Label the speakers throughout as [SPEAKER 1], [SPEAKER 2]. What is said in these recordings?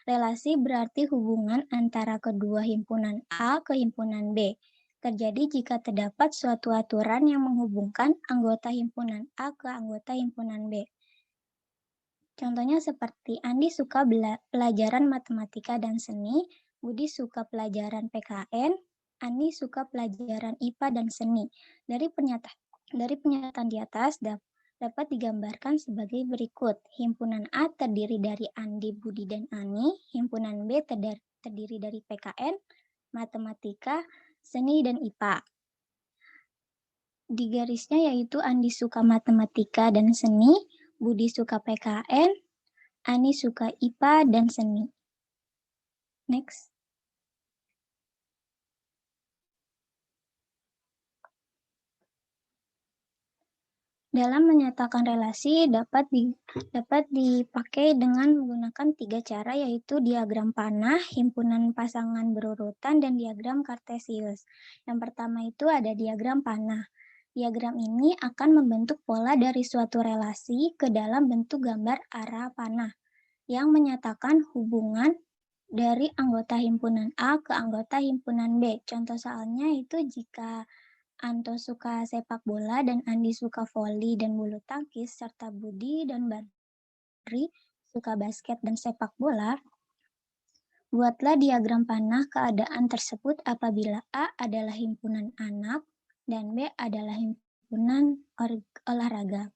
[SPEAKER 1] Relasi berarti hubungan antara kedua himpunan A ke himpunan B. Terjadi jika terdapat suatu aturan yang menghubungkan anggota himpunan A ke anggota himpunan B. Contohnya seperti Andi suka pelajaran matematika dan seni, Budi suka pelajaran PKN, Andi suka pelajaran IPA dan seni. Dari pernyataan di atas dapat digambarkan sebagai berikut. Himpunan A terdiri dari Andi, Budi, dan Ani. Himpunan B terdiri dari PKN, matematika, seni, dan IPA. Di garisnya yaitu Andi suka matematika dan seni, Budi suka PKN, Ani suka IPA dan seni. Next. Dalam menyatakan relasi dapat dipakai dengan menggunakan 3 cara, yaitu diagram panah, himpunan pasangan berurutan, dan diagram kartesius. Yang pertama itu ada diagram panah. Diagram ini akan membentuk pola dari suatu relasi ke dalam bentuk gambar arah panah yang menyatakan hubungan dari anggota himpunan A ke anggota himpunan B. Contoh soalnya itu jika Anto suka sepak bola dan Andi suka voli dan bulu tangkis, serta Budi dan Badri suka basket dan sepak bola, buatlah diagram panah keadaan tersebut apabila A adalah himpunan anak dan B adalah himpunan olahraga.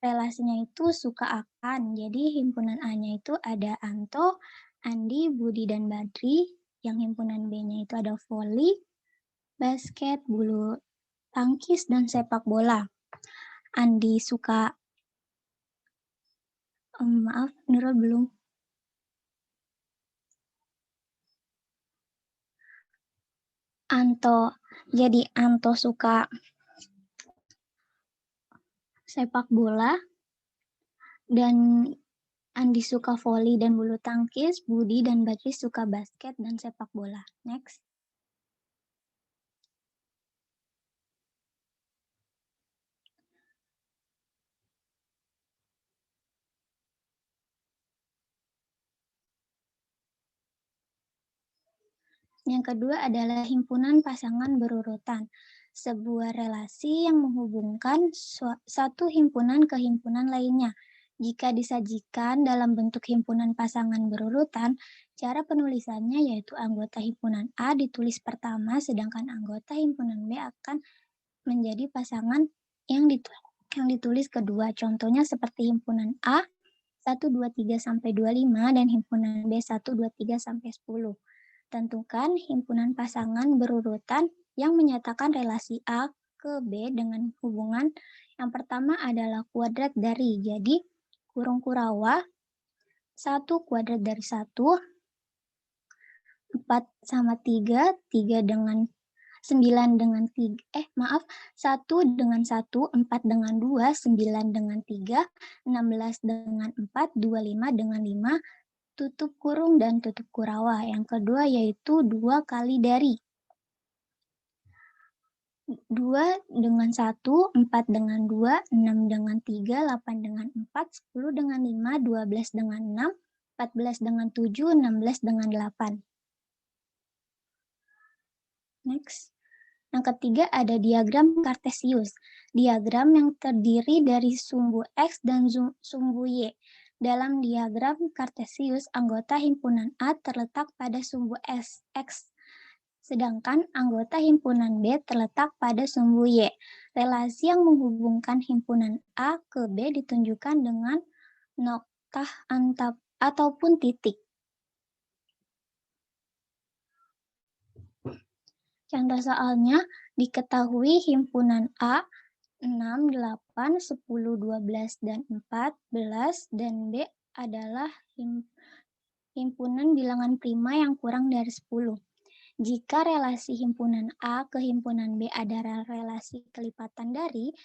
[SPEAKER 1] Relasinya itu suka akan, jadi himpunan A-nya itu ada Anto, Andi, Budi, dan Badri. Yang himpunan B-nya itu ada voli, basket, bulu tangkis, dan sepak bola. Andi suka, maaf, Nurul belum. Jadi Anto suka sepak bola, dan Andi suka voli dan bulu tangkis, Budi dan Badri suka basket dan sepak bola. Next. Yang kedua adalah himpunan pasangan berurutan. Sebuah relasi yang menghubungkan satu himpunan ke himpunan lainnya. Jika disajikan dalam bentuk himpunan pasangan berurutan, cara penulisannya yaitu anggota himpunan A ditulis pertama, sedangkan anggota himpunan B akan menjadi pasangan yang ditulis kedua. Contohnya seperti himpunan A 1, 2, 3, sampai 25 dan himpunan B 1, 2, 3, sampai 10. Tentukan himpunan pasangan berurutan yang menyatakan relasi A ke B dengan hubungan yang pertama adalah kuadrat dari. Jadi, kurung kurawa, 1 kuadrat dari 1, 4 sama 3, 3 dengan 9 dengan 3, 1 dengan 1, 4 dengan 2, 9 dengan 3, 16 dengan 4, 25 dengan 5, tutup kurung dan tutup kurawa. Yang kedua yaitu 2 kali dari. 2 dengan 1, 4 dengan 2, 6 dengan 3, 8 dengan 4, 10 dengan 5, 12 dengan 6, 14 dengan 7, 16 dengan 8. Next. Yang ketiga ada diagram kartesius. Diagram yang terdiri dari sumbu X dan sumbu Y. Dalam diagram kartesius, anggota himpunan A terletak pada sumbu X, sedangkan anggota himpunan B terletak pada sumbu Y. Relasi yang menghubungkan himpunan A ke B ditunjukkan dengan noktah ataupun titik. Contoh soalnya, diketahui himpunan A 6, 8, 10, 12, dan 14, dan B adalah himpunan bilangan prima yang kurang dari 10. Jika relasi himpunan A ke himpunan B adalah relasi kelipatan dari,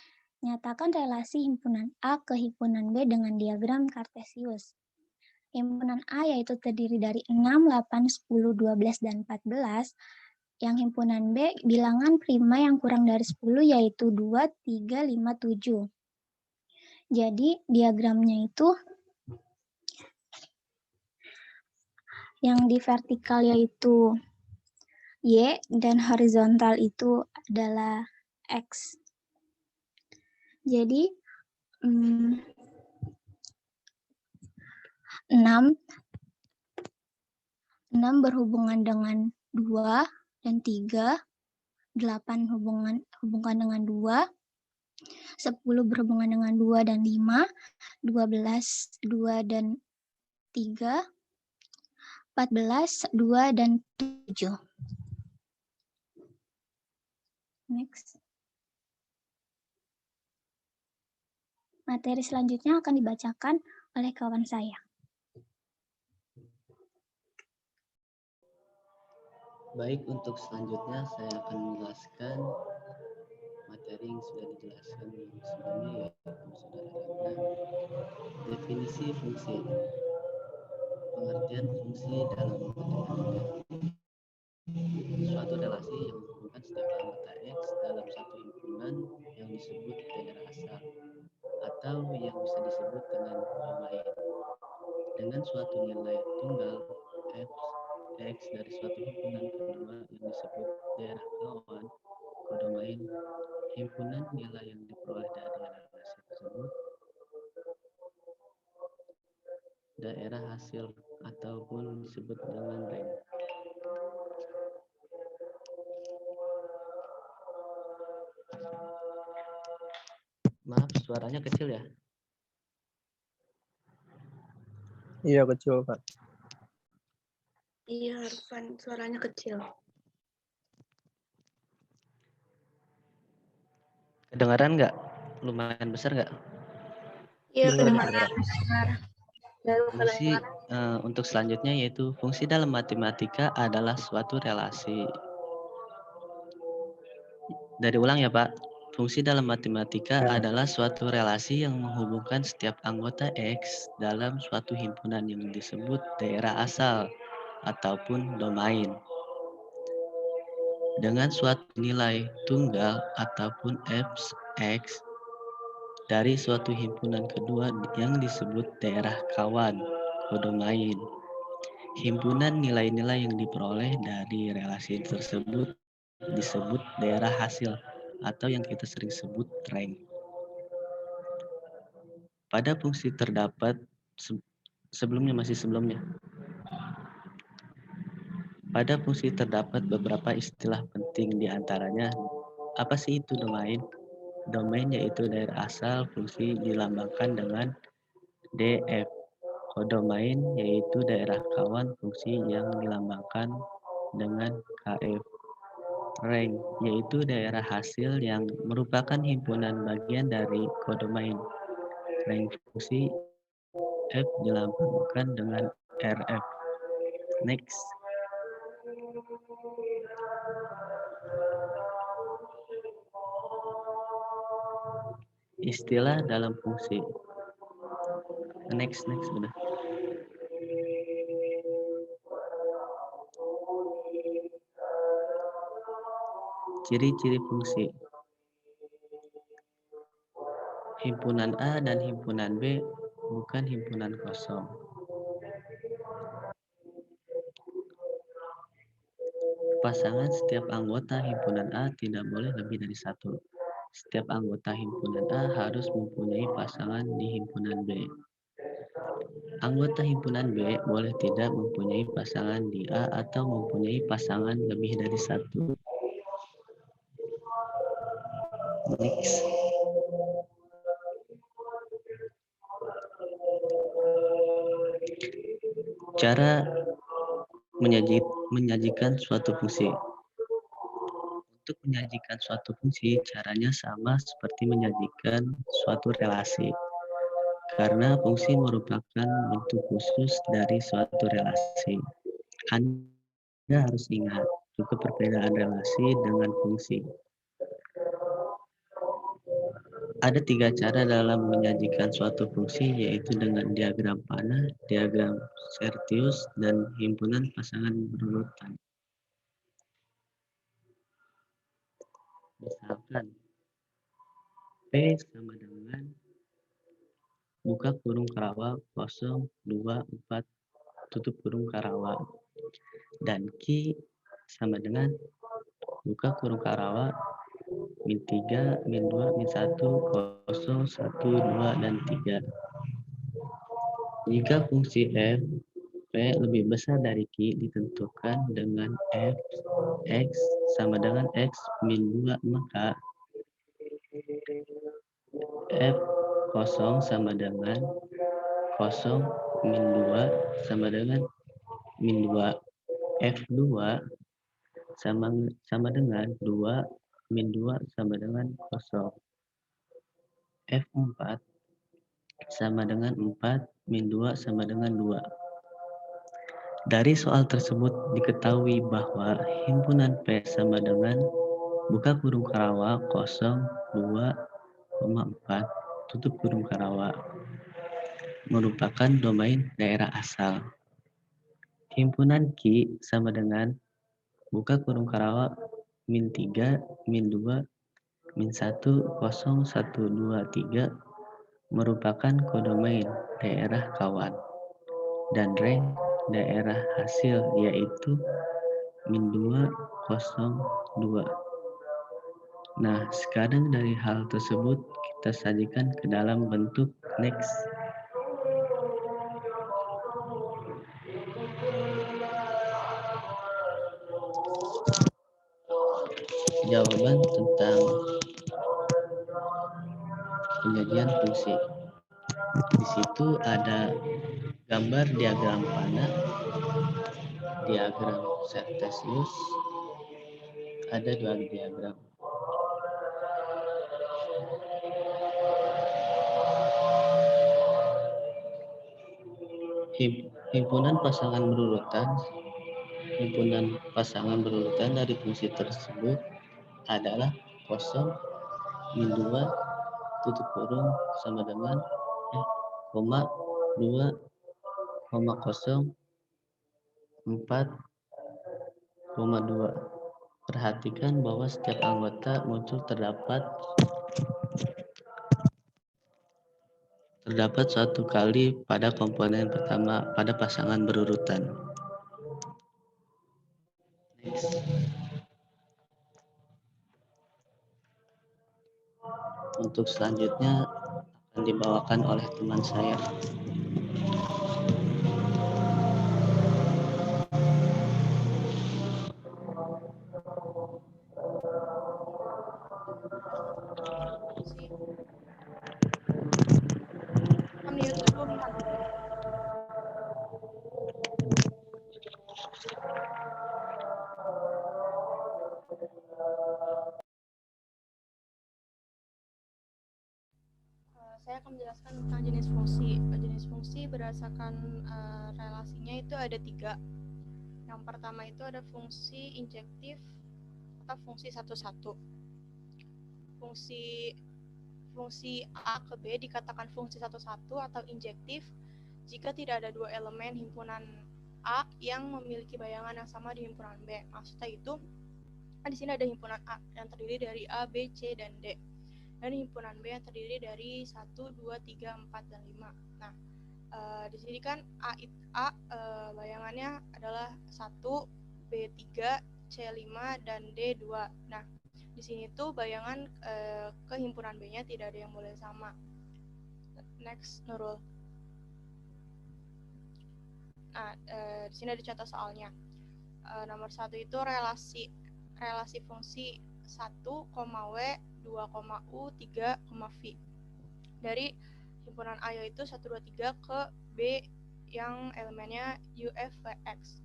[SPEAKER 1] nyatakan relasi himpunan A ke himpunan B dengan diagram kartesius. Himpunan A yaitu terdiri dari 6, 8, 10, 12, dan 14. Yang himpunan B bilangan prima yang kurang dari 10 yaitu 2, 3, 5, 7. Jadi diagramnya itu Yang di vertikal yaitu Y dan horizontal itu adalah X. Jadi 6 berhubungan dengan 2 dan 3, 8 hubungkan dengan 2, 10 berhubungan dengan 2 dan 5, 12 2 dan 3, 14 2 dan 7. Next. Materi selanjutnya akan dibacakan oleh kawan saya.
[SPEAKER 2] Baik, untuk selanjutnya saya akan menjelaskan materi yang sudah dijelaskan sebelumnya, yaitu saudara definisi fungsi. Pengertian fungsi dalam matematika. Suatu relasi yang menghubungkan setiap anggota X dalam satu himpunan yang disebut daerah asal atau yang bisa disebut dengan domain. Dengan suatu nilai tunggal X dari suatu himpunan kedua yang disebut daerah kawan kodomain, himpunan nilai yang diperoleh dari relasi tersebut daerah hasil ataupun disebut dengan rank. Maaf, suaranya kecil ya?
[SPEAKER 3] Iya, kecil, Pak.
[SPEAKER 4] Iya, Arfan, suaranya kecil.
[SPEAKER 2] Kedengaran nggak? Lumayan besar nggak?
[SPEAKER 4] Iya,
[SPEAKER 3] Kedengaran.
[SPEAKER 4] kedengaran. Baru
[SPEAKER 2] Fungsi
[SPEAKER 4] kedengaran.
[SPEAKER 2] untuk selanjutnya yaitu fungsi dalam matematika adalah suatu relasi. Dari ulang ya, Pak. Fungsi dalam matematika
[SPEAKER 3] Ya.
[SPEAKER 2] adalah suatu relasi yang menghubungkan setiap anggota X dalam suatu himpunan yang disebut daerah asal ataupun domain dengan suatu nilai tunggal ataupun X dari suatu himpunan kedua yang disebut daerah kawan kodomain. Himpunan nilai-nilai yang diperoleh dari relasi tersebut disebut daerah hasil atau yang kita sering sebut rank. Pada fungsi terdapat sebelumnya. Pada fungsi terdapat beberapa istilah penting, di antaranya apa sih itu domain? Domain yaitu daerah asal, fungsi dilambangkan dengan DF. Kodomain yaitu daerah kawan, fungsi yang dilambangkan dengan KF. Rank yaitu daerah hasil yang merupakan himpunan bagian dari kodomain. Rank fungsi F dilambangkan dengan RF. Next. Istilah dalam fungsi. Next udah. Ciri-ciri fungsi. Himpunan A dan himpunan B bukan himpunan kosong. Pasangan setiap anggota himpunan A tidak boleh lebih dari satu. Setiap anggota himpunan A harus mempunyai pasangan di himpunan B. Anggota himpunan B boleh tidak mempunyai pasangan di A atau mempunyai pasangan lebih dari satu. Next. Cara menyajikan suatu fungsi. Untuk menyajikan suatu fungsi, caranya sama seperti menyajikan suatu relasi. Karena fungsi merupakan bentuk khusus dari suatu relasi. Anda harus ingat juga perbedaan relasi dengan fungsi. Ada 3 cara dalam menyajikan suatu fungsi, yaitu dengan diagram panah, diagram Sertius, dan himpunan pasangan berurutan. Misalkan P sama dengan buka kurung kerawal 0, 2, 4, tutup kurung Karawang. Dan Ki sama dengan buka kurung Karawang min 3, min 2, min 1, 0, 1, 2, dan 3. Jika fungsi f P lebih besar dari Q ditentukan dengan f x sama dengan x min 2, maka f kosong sama dengan 0 min 2 sama dengan min 2. F2 sama dengan 2 min 2 sama dengan 0. F4 sama dengan 4 min 2 sama dengan 2. Dari soal tersebut diketahui bahwa himpunan P sama dengan buka kurung Karawang 2,4 tutup kurung Karawang merupakan domain daerah asal. Himpunan Q sama dengan buka kurung Karawang min 3, min 2, min 1, 0, 1, 2, 3 merupakan kodomain daerah kawan. Dan rank daerah hasil yaitu min 2, 0, 2. Nah, sekarang dari hal tersebut kita sajikan ke dalam bentuk next. Jawaban tentang penyajian fungsi. Di situ ada gambar diagram panah, diagram Cartesius, ada dua diagram. Himpunan pasangan berurutan dari fungsi tersebut adalah 0, min 2, tutup kurung sama dengan 2, 0, 4, 2. Perhatikan bahwa setiap anggota muncul terdapat satu kali pada komponen pertama pada pasangan berurutan. Next. Untuk selanjutnya akan dibawakan oleh teman saya.
[SPEAKER 5] Saya akan menjelaskan tentang jenis fungsi. Jenis fungsi berdasarkan relasinya itu ada 3. Yang pertama itu ada fungsi injektif atau fungsi satu-satu. Fungsi A ke B dikatakan fungsi satu-satu atau injektif jika tidak ada dua elemen himpunan A yang memiliki bayangan yang sama di himpunan B. Maksudnya itu, di sini ada himpunan A yang terdiri dari A, B, C, dan D. Dan himpunan B yang terdiri dari 1, 2, 3, 4, dan 5. Nah, di sini kan bayangannya adalah 1, B3, C5, dan D2. Nah, di sini tuh bayangan ke himpunan B-nya tidak ada yang boleh sama. Next, Nurul. Nah, di sini ada contoh soalnya. Nomor 1 itu relasi fungsi 1, W, 2, U, 3, V. Dari himpunan A yaitu 1, 2, 3 ke B yang elemennya U, F, V, X.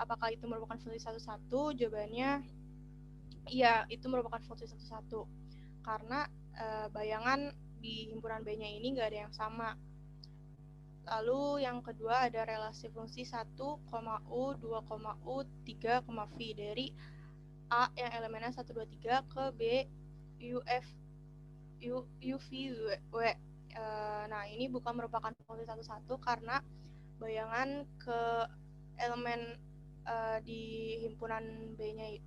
[SPEAKER 5] Apakah itu merupakan fungsi satu-satu? Jawabannya iya, itu merupakan fungsi satu-satu. Karena bayangan di himpunan B-nya ini nggak ada yang sama. Lalu yang kedua ada relasi fungsi 1, U, 2, U, 3, V dari A yang elemennya 1, 2, 3 ke B, U, F, U, V, W. Nah, ini bukan merupakan fungsi satu-satu karena bayangan ke elemen di himpunan B-nya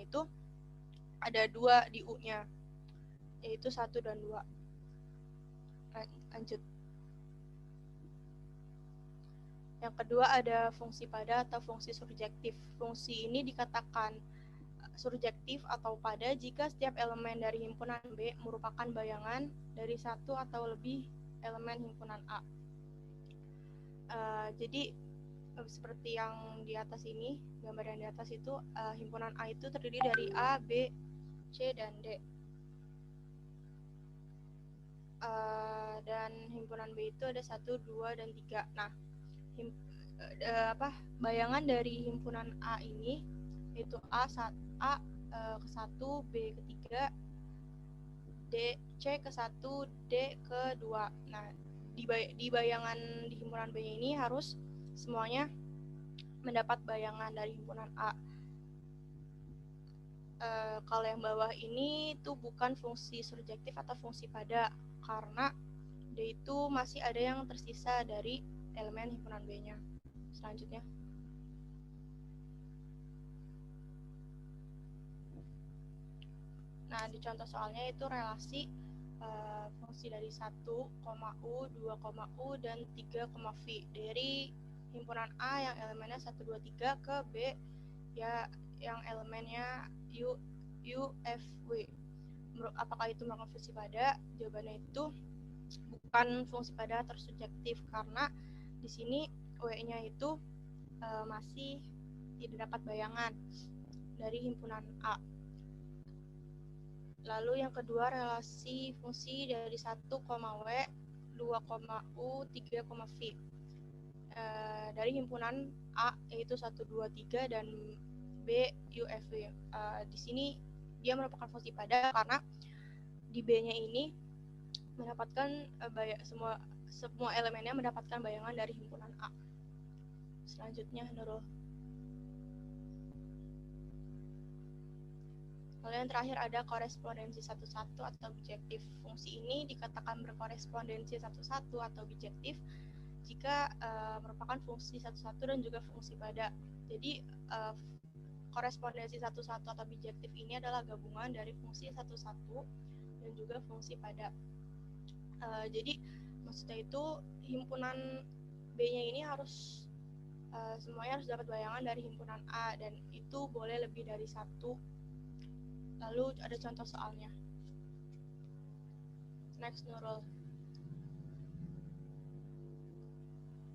[SPEAKER 5] itu ada 2 di U-nya, yaitu 1 dan 2. Lanjut. Yang kedua ada fungsi pada atau fungsi surjektif. Fungsi ini dikatakan surjektif atau pada jika setiap elemen dari himpunan B merupakan bayangan dari satu atau lebih elemen himpunan A. Jadi seperti yang di atas ini, gambar yang di atas itu, himpunan A itu terdiri dari A, B, C, dan D. Dan himpunan B itu ada 1, 2, dan 3. Nah, bayangan dari himpunan A ini yaitu A ke 1, B ke 3, C ke 1, D ke 2. Nah, di bayangan di himpunan B ini harus semuanya mendapat bayangan dari himpunan A. Kalau yang bawah ini tuh bukan fungsi surjektif atau fungsi pada, karena D itu masih ada yang tersisa dari elemen himpunan B-nya. Selanjutnya. Nah, di contoh soalnya itu relasi fungsi dari 1,U, 2,U, dan 3,V dari himpunan A yang elemennya 1, 2, 3 ke B ya yang elemennya U, F, W. Apakah itu merupakan fungsi pada? Jawabannya itu bukan fungsi pada atau surjektif, karena di sini W-nya itu masih tidak dapat bayangan dari himpunan A. Lalu yang kedua relasi fungsi dari 1,W, 2,U, 3,V. Dari himpunan A yaitu 1, 2, 3 dan B, U, F, W. Di sini dia merupakan fungsi pada karena di B-nya ini mendapatkan semua elemennya mendapatkan bayangan dari himpunan A. Selanjutnya, Nurul. Lalu yang terakhir ada korespondensi satu-satu atau bijektif. Fungsi ini dikatakan berkorespondensi satu-satu atau bijektif jika merupakan fungsi satu-satu dan juga fungsi pada. Jadi korespondensi satu-satu atau bijektif ini adalah gabungan dari fungsi satu-satu dan juga fungsi pada. Jadi maksudnya itu himpunan B-nya ini harus semuanya harus dapat bayangan dari himpunan A, dan itu boleh lebih dari satu. Lalu ada contoh soalnya. Next, Nurul.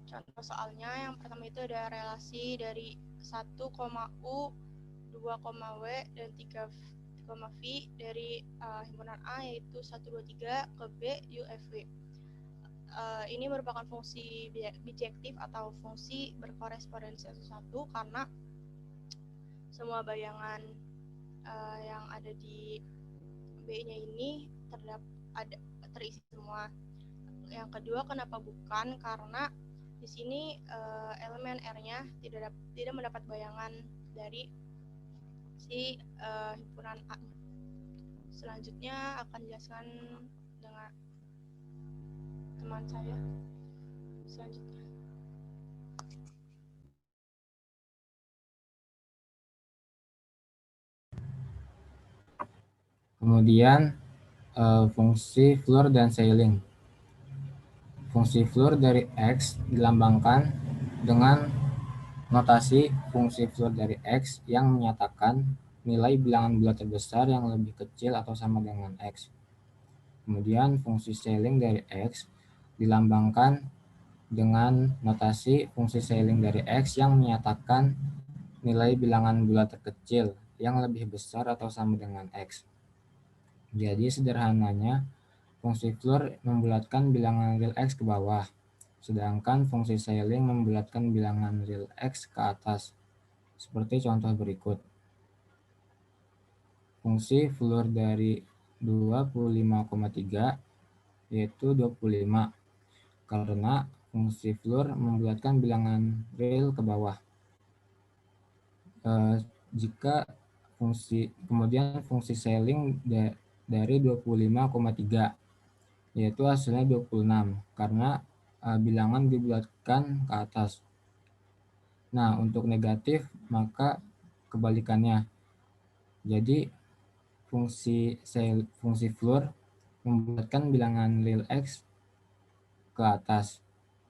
[SPEAKER 5] Contoh soalnya yang pertama itu ada relasi dari 1,U, 2,W, dan 3,V dari himpunan A yaitu 1, 2, 3 ke B, U, F, W. Ini merupakan fungsi bijektif atau fungsi berkorespondensi satu-satu karena semua bayangan yang ada di B-nya ini terisi semua. Yang kedua, kenapa bukan? Karena di sini elemen R-nya tidak mendapat bayangan dari si himpunan A. Selanjutnya akan dijelaskan dengan teman saya. Selanjutnya.
[SPEAKER 6] Kemudian fungsi Floor dan Ceiling. Fungsi Floor dari X dilambangkan dengan notasi fungsi Floor dari X yang menyatakan nilai bilangan bulat terbesar yang lebih kecil atau sama dengan X. Kemudian fungsi Ceiling dari X dilambangkan dengan notasi fungsi Ceiling dari X yang menyatakan nilai bilangan bulat terkecil yang lebih besar atau sama dengan X. Jadi sederhananya, fungsi Floor membulatkan bilangan real X ke bawah, sedangkan fungsi Ceiling membulatkan bilangan real X ke atas, seperti contoh berikut. Fungsi Floor dari 25,3 yaitu 25, karena fungsi Floor membulatkan bilangan real ke bawah. Jika kemudian fungsi Ceiling dari 25,3 yaitu hasilnya 26 karena bilangan dibulatkan ke atas. Nah, untuk negatif maka kebalikannya. Jadi fungsi Floor membulatkan bilangan real X ke atas.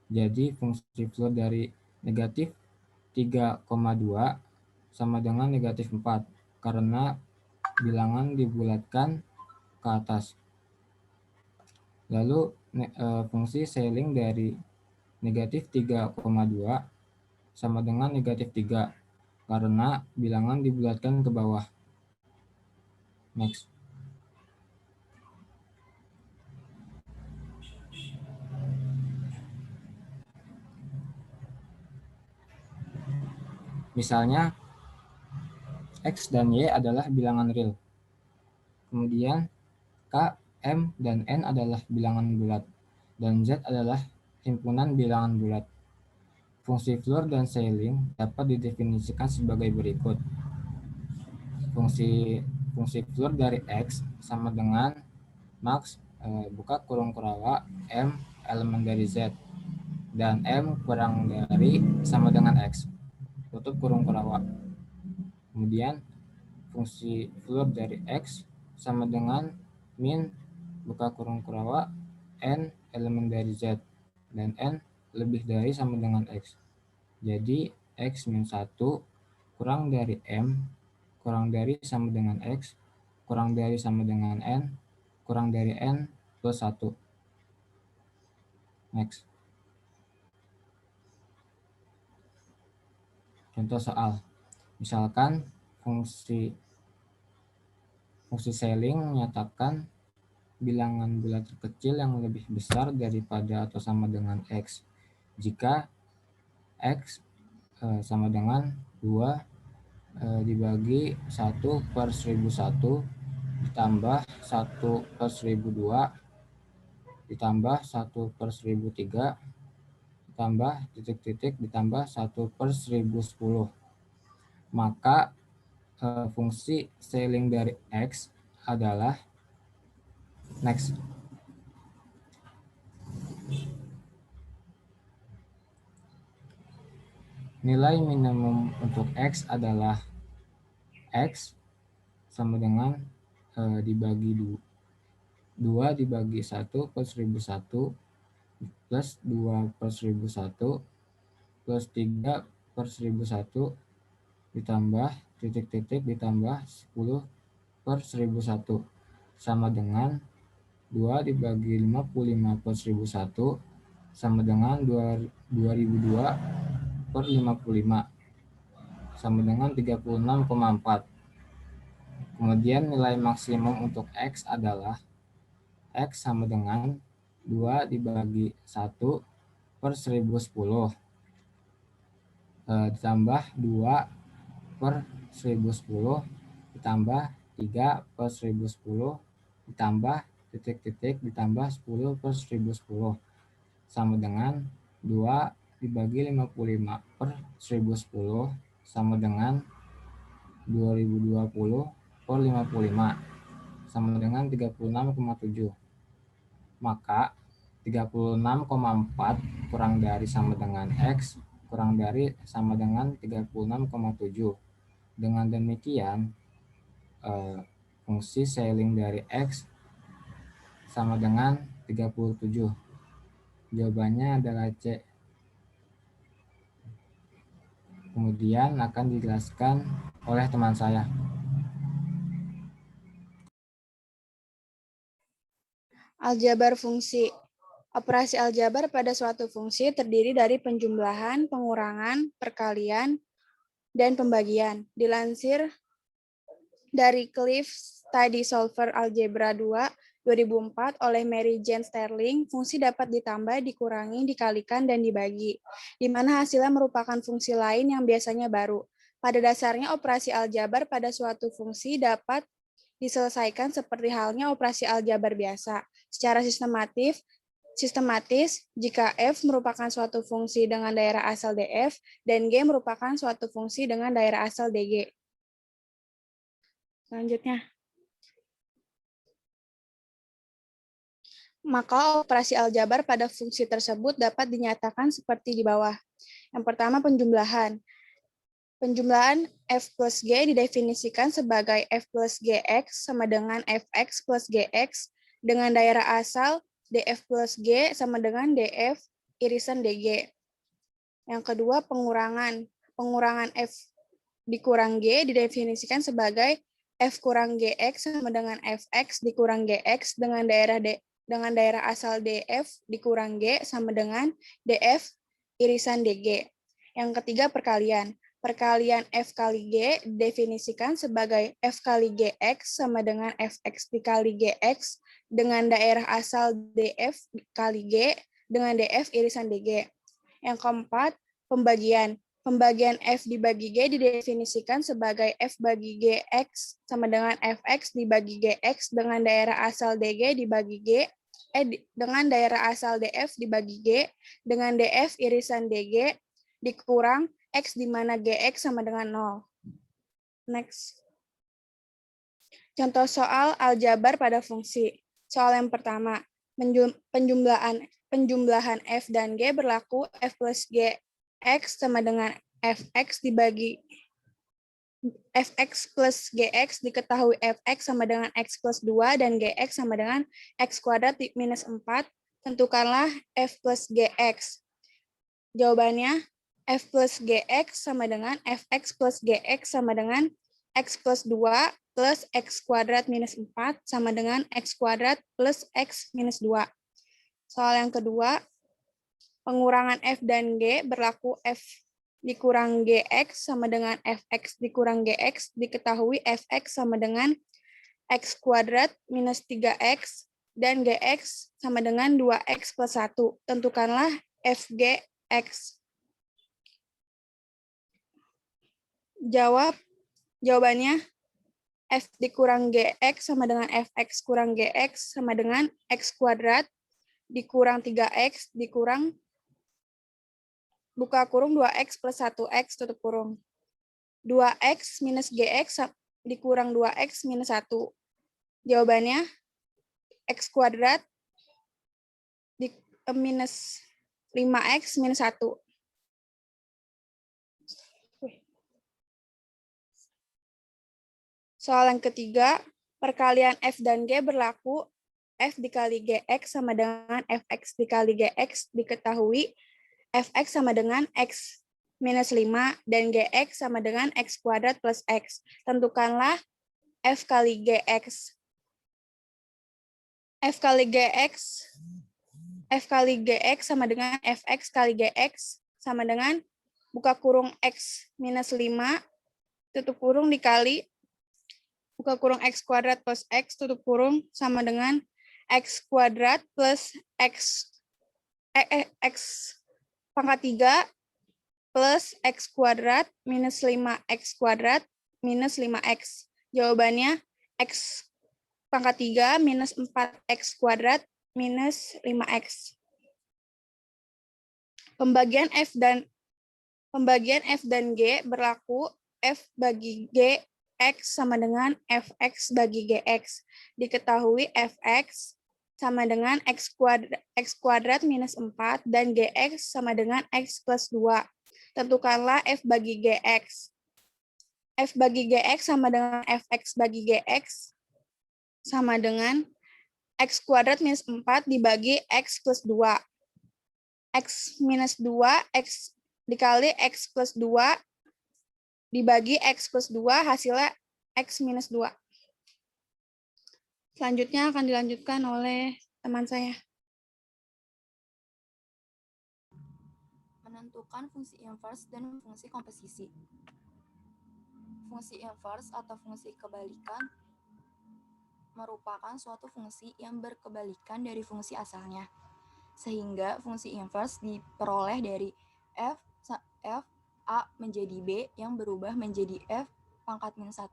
[SPEAKER 6] Jadi fungsi Floor dari Negatif 3,2 sama dengan negatif 4 karena bilangan dibulatkan ke atas. Lalu fungsi Schelling dari negatif 3,2 sama dengan negatif 3 karena bilangan dibulatkan ke bawah. Next. Misalnya, X dan Y adalah bilangan real. Kemudian, K, M, dan N adalah bilangan bulat. Dan Z adalah himpunan bilangan bulat. Fungsi Floor dan Schelling dapat didefinisikan sebagai berikut. Fungsi Floor dari X sama dengan max buka kurung kurawa M elemen dari Z. Dan M kurang dari sama dengan X. Tutup kurung kurawa. Kemudian fungsi Floor dari X sama dengan min buka kurung kurawa N elemen dari Z dan N lebih dari sama dengan X. Jadi X min 1 kurang dari M kurang dari sama dengan X kurang dari sama dengan N kurang dari N plus 1. Next. Contoh soal. Misalkan fungsi Schelling menyatakan bilangan bulat terkecil yang lebih besar daripada atau sama dengan X jika X sama dengan 2 dibagi 1 per 1001 ditambah 1 per 1002 ditambah 1 per 1003 ditambah titik-titik ditambah 1 per 1010. Maka fungsi Schelling dari X adalah next. Nilai minimum untuk X adalah X sama dengan dibagi 2 dibagi 1 per 1001 plus 2 per 1001 plus 3 per 1001 ditambah titik-titik ditambah 10 per 1001 sama dengan 2 dibagi 55 per 1001 sama dengan 2002 per 55 sama dengan 36,4. Kemudian nilai maksimum untuk X adalah X sama dengan 2 dibagi 1 per 1010 ditambah 2 per 1010 ditambah 3 per 1010 ditambah titik-titik ditambah 10 per 1010 sama dengan 2 dibagi 55 per 1010 sama dengan 2020 per 55 sama dengan 36,7. Maka 36,4 kurang dari sama dengan X kurang dari sama dengan 36,7. Dengan demikian fungsi Schelling dari X sama dengan 37. Jawabannya adalah C. Kemudian akan dijelaskan oleh teman saya.
[SPEAKER 5] Aljabar fungsi. Operasi aljabar pada suatu fungsi terdiri dari penjumlahan, pengurangan, perkalian, dan pembagian. Dilansir dari Cliff Study Solver Algebra 2 2004 oleh Mary Jane Sterling, fungsi dapat ditambah, dikurangi, dikalikan, dan dibagi, di mana hasilnya merupakan fungsi lain yang biasanya baru. Pada dasarnya, operasi aljabar pada suatu fungsi dapat diselesaikan seperti halnya operasi aljabar biasa, secara sistematis jika F merupakan suatu fungsi dengan daerah asal df dan G merupakan suatu fungsi dengan daerah asal dg. Selanjutnya, maka operasi aljabar pada fungsi tersebut dapat dinyatakan seperti di bawah. Yang pertama, penjumlahan. Penjumlahan F plus G didefinisikan sebagai F plus Gx sama dengan Fx plus Gx dengan daerah asal df plus G sama dengan df irisan dg. Yang kedua, pengurangan. Pengurangan F dikurang G didefinisikan sebagai F kurang GX sama dengan Fx dikurang GX dengan daerah asal DF dikurang G sama dengan DF irisan DG. Yang ketiga, perkalian. Perkalian F kali G didefinisikan sebagai F kali GX sama dengan Fx dikali GX dengan daerah asal DF kali G dengan DF irisan DG. Yang keempat, pembagian. Pembagian F dibagi G didefinisikan sebagai F bagi GX sama dengan Fx dibagi GX dengan daerah asal DG dibagi G, dengan daerah asal DF dibagi G, dengan DF irisan DG, dikurang X di mana GX sama dengan 0. Next. Contoh soal aljabar pada fungsi. Soal yang pertama, penjumlahan F dan G berlaku F plus GX sama dengan Fx dibagi Fx plus Gx diketahui Fx sama dengan X plus 2 dan Gx sama dengan X kuadrat minus 4. Tentukanlah F plus Gx. Jawabannya F plus Gx sama dengan Fx plus Gx sama dengan X plus 2 plus X kuadrat minus 4 sama dengan X kuadrat plus X minus 2. Soal yang kedua, pengurangan F dan G berlaku F dikurang Gx sama dengan Fx dikurang Gx diketahui Fx sama dengan X kuadrat minus 3X dan Gx sama dengan 2X plus 1. Tentukanlah Fgx. Jawabannya F dikurang Gx sama dengan Fx kurang Gx sama dengan X kuadrat dikurang 3X dikurang buka kurung 2X plus 1X tutup kurung. 2X minus Gx dikurang 2X minus 1. Jawabannya X kuadrat minus 5X minus 1. Soal yang ketiga, perkalian F dan G berlaku F dikali Gx sama dengan Fx dikali Gx diketahui Fx sama dengan X minus 5 dan Gx sama dengan X kuadrat plus X. Tentukanlah F kali Gx. F kali Gx sama dengan Fx kali Gx sama dengan buka kurung X minus 5 tutup kurung dikali buka kurung X kuadrat plus X tutup kurung sama dengan X kuadrat plus X pangkat 3 plus X kuadrat minus 5X kuadrat minus 5X. Jawabannya X pangkat 3 minus 4X kuadrat minus 5X. Pembagian F dan G berlaku F bagi G X sama dengan Fx bagi Gx. Diketahui Fx sama dengan X kuadrat minus 4 dan Gx sama dengan X plus 2. Tentukanlah F bagi Gx. F bagi Gx sama dengan Fx bagi Gx sama dengan X kuadrat minus 4 dibagi X plus 2. X minus 2, X dikali X plus 2 dibagi X plus 2 hasilnya X minus 2. Selanjutnya akan dilanjutkan oleh teman saya.
[SPEAKER 7] Menentukan fungsi inverse dan fungsi komposisi. Fungsi inverse atau fungsi kebalikan merupakan suatu fungsi yang berkebalikan dari fungsi asalnya. Sehingga fungsi inverse diperoleh dari F A menjadi B yang berubah menjadi F pangkat min 1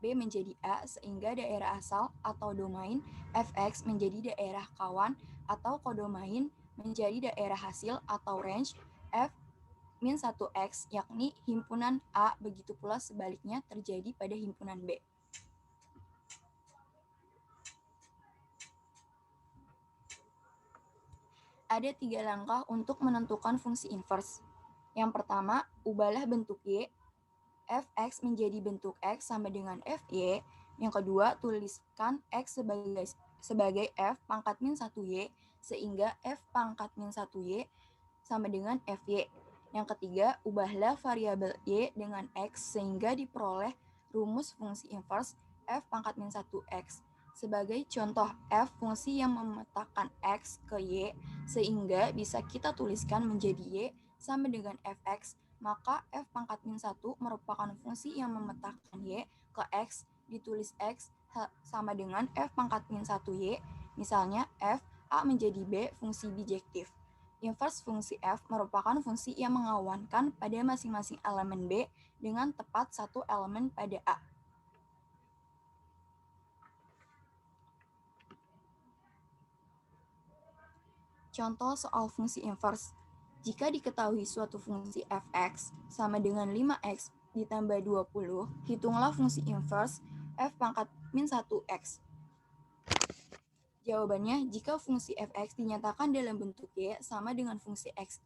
[SPEAKER 7] B menjadi A sehingga daerah asal atau domain Fx menjadi daerah kawan atau kodomain menjadi daerah hasil atau range F min 1x yakni himpunan A, begitu pula sebaliknya terjadi pada himpunan B. Ada 3 langkah untuk menentukan fungsi inverse. Yang pertama, ubahlah bentuk Y. Fx menjadi bentuk X sama dengan Fy. Yang kedua, tuliskan X sebagai F pangkat min 1Y, sehingga F pangkat min 1Y sama dengan Fy. Yang ketiga, ubahlah variabel Y dengan X sehingga diperoleh rumus fungsi inverse f pangkat min 1x. Sebagai contoh, f fungsi yang memetakan x ke y sehingga bisa kita tuliskan menjadi y sama dengan fx, maka f pangkat min 1 merupakan fungsi yang memetakan y ke x ditulis x sama dengan f pangkat min 1y, misalnya f a menjadi b fungsi bijektif. Inverse fungsi f merupakan fungsi yang mengawankan pada masing-masing elemen b dengan tepat satu elemen pada a. Contoh soal fungsi inverse. Jika diketahui suatu fungsi fx sama dengan 5x ditambah 20, hitunglah fungsi inverse f pangkat min 1x. Jawabannya, jika fungsi fx dinyatakan dalam bentuk y sama dengan fungsi x,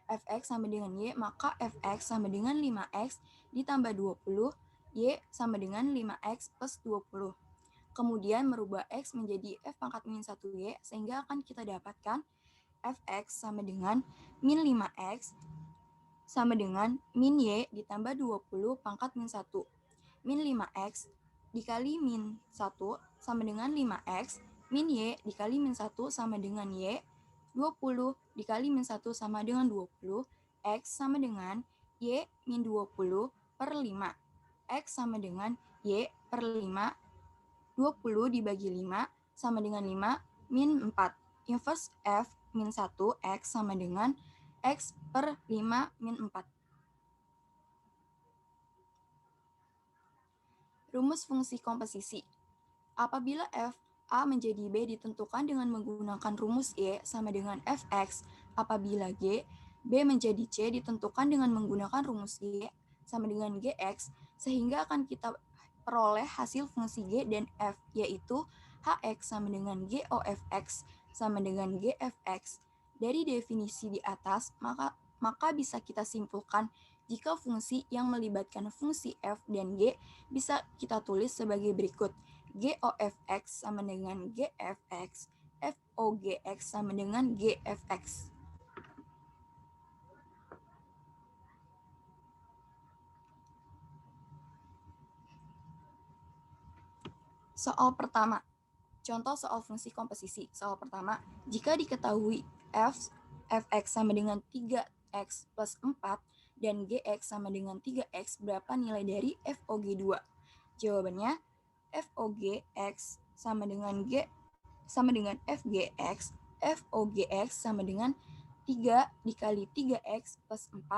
[SPEAKER 7] fx sama dengan y, maka fx sama dengan 5x ditambah 20, y sama dengan 5x plus 20. Kemudian merubah x menjadi f pangkat min 1y, sehingga akan kita dapatkan fx sama dengan min 5x sama dengan min y ditambah 20 pangkat min 1. Min 5x dikali min 1 sama dengan 5x, min y dikali min 1 sama dengan y, 20 dikali min 1 sama dengan 20, x sama dengan y min 20 per 5. X sama dengan y per 5, 20 dibagi 5 sama dengan 5 min 4. Inverse f min 1 x sama dengan x per 5 min 4. Rumus fungsi komposisi. Apabila f a menjadi b ditentukan dengan menggunakan rumus y sama dengan fx, apabila g b menjadi c ditentukan dengan menggunakan rumus y sama dengan gx, sehingga akan kita peroleh hasil fungsi g dan f, yaitu hx sama dengan gofx sama dengan gfx. Dari definisi di atas, maka bisa kita simpulkan jika fungsi yang melibatkan fungsi f dan g bisa kita tulis sebagai berikut. Gofx sama dengan gfx, fogx sama dengan gfx. Soal pertama. Contoh soal fungsi komposisi. Soal pertama, jika diketahui fx sama dengan 3x plus 4 dan gx sama dengan 3x, berapa nilai dari fog2? Jawabannya, fogx sama dengan fgx, fogx sama dengan 3 dikali 3x plus 4,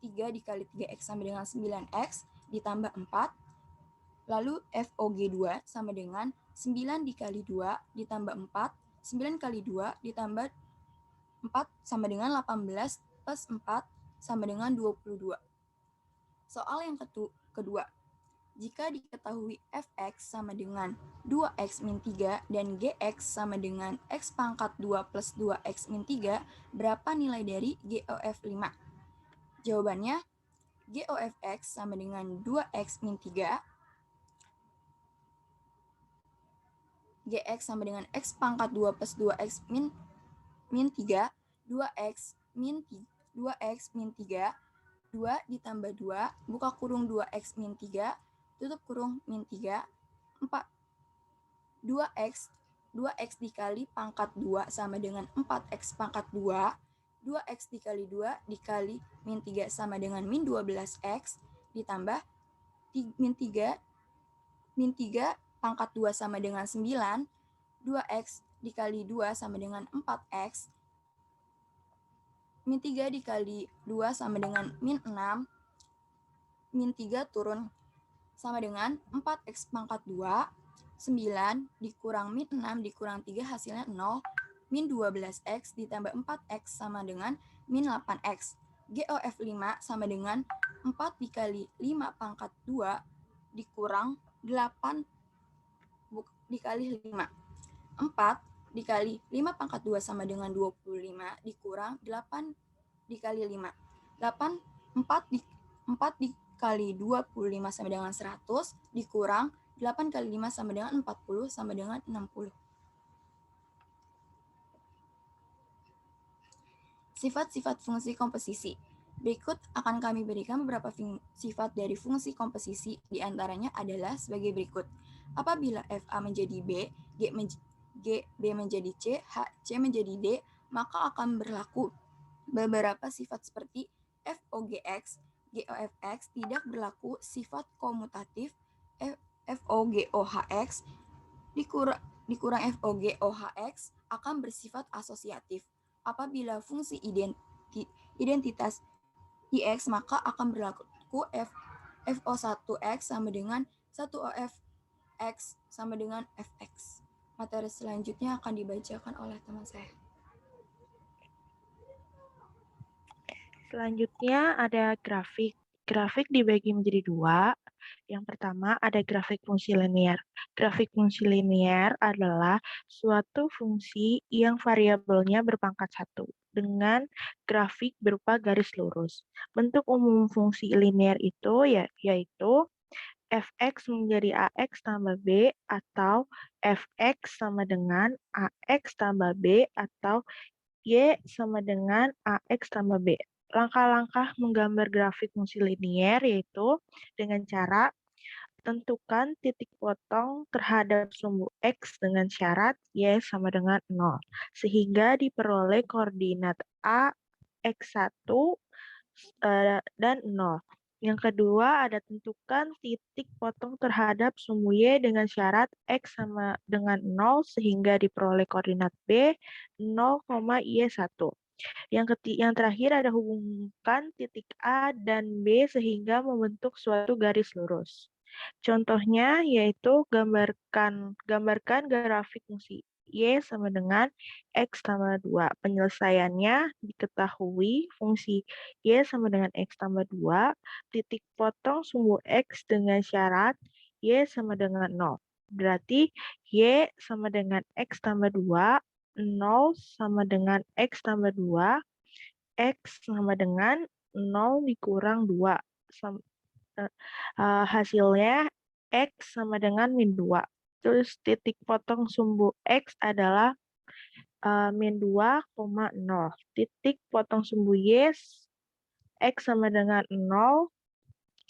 [SPEAKER 7] 3 dikali 3x sama dengan 9x ditambah 4, lalu fog2 sama dengan 9 dikali 2 ditambah 4, 9 kali 2 ditambah 4 sama dengan 18 plus 4 sama dengan 22. Soal yang kedua. Jika diketahui fx sama dengan 2x min 3 dan gx sama dengan x pangkat 2 plus 2x min 3, berapa nilai dari GOF5? Jawabannya, GOFx sama dengan 2x min 3, gx sama dengan x pangkat 2 plus 2x min 3, 2x min 3, 2 ditambah 2, buka kurung 2x min 3, tutup kurung min 3, 4, 2x dikali pangkat 2 sama dengan 4x pangkat 2, 2x dikali 2 dikali min 3 sama dengan min 12x, ditambah min 3 pangkat 2 sama dengan 9, 2x dikali 2 sama dengan 4x, min 3 dikali 2 sama dengan min 6, min 3 turun sama dengan 4x pangkat 2, 9 dikurang min 6 dikurang 3 hasilnya 0, min 12x ditambah 4x sama dengan min 8x. GOF5 sama dengan 4 dikali 5 pangkat 2 dikurang 8 dikali 5. 4 dikali 5 pangkat 2 sama dengan 25 dikurang 8 dikali 5. 4 dikali 25 sama dengan 100 dikurang 8 kali 5 sama dengan 40 sama dengan 60. Sifat-sifat fungsi komposisi. Berikut akan kami berikan beberapa sifat dari fungsi komposisi, diantaranya adalah sebagai berikut. Apabila FA menjadi B, B menjadi C, C menjadi D, maka akan berlaku beberapa sifat seperti FOGX, GOFX tidak berlaku sifat komutatif, FOGOHX dikurang FOGOHX akan bersifat asosiatif. Apabila fungsi identitas IX maka akan berlaku FO1X sama dengan 1OFX sama dengan FX. Materi selanjutnya akan dibacakan oleh teman saya.
[SPEAKER 8] Selanjutnya ada grafik. Grafik dibagi menjadi dua. Yang pertama ada grafik fungsi linear. Grafik fungsi linear adalah suatu fungsi yang variabelnya berpangkat 1 dengan grafik berupa garis lurus. Bentuk umum fungsi linear itu yaitu fx menjadi ax tambah b atau fx sama dengan ax tambah b atau y sama dengan ax tambah b. Langkah-langkah menggambar grafik fungsi linear yaitu dengan cara tentukan titik potong terhadap sumbu x dengan syarat y sama dengan 0, sehingga diperoleh koordinat a, x1, dan 0. Yang kedua ada tentukan titik potong terhadap sumbu y dengan syarat x sama dengan 0 sehingga diperoleh koordinat b 0, y1. Yang terakhir ada hubungkan titik A dan B sehingga membentuk suatu garis lurus. Contohnya yaitu gambarkan grafik fungsi Y sama dengan X tambah 2. Penyelesaiannya diketahui fungsi Y sama dengan X tambah 2, titik potong sumbu X dengan syarat Y sama dengan 0. Berarti Y sama dengan X tambah 2, 0 sama dengan X tambah 2, X sama dengan 0 dikurang 2. Hasilnya X sama dengan min 2. Terus titik potong sumbu X adalah min 2, 0. Titik potong sumbu Y, X sama dengan 0.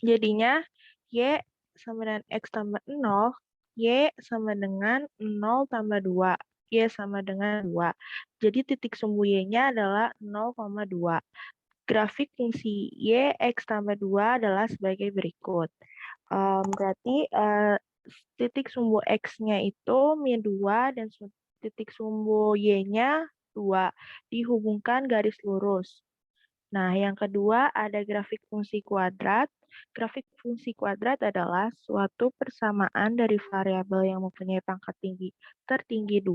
[SPEAKER 8] Jadinya Y sama dengan X tambah 0. Y sama dengan 0 tambah 2. Y sama dengan 2. Jadi titik sumbu Y-nya adalah 0,2. Grafik fungsi Y X tambah 2 adalah sebagai berikut. Berarti titik sumbu X-nya itu min 2 dan titik sumbu Y-nya 2. Dihubungkan garis lurus. Nah, yang kedua ada grafik fungsi kuadrat. Grafik fungsi kuadrat adalah suatu persamaan dari variabel yang mempunyai pangkat tertinggi 2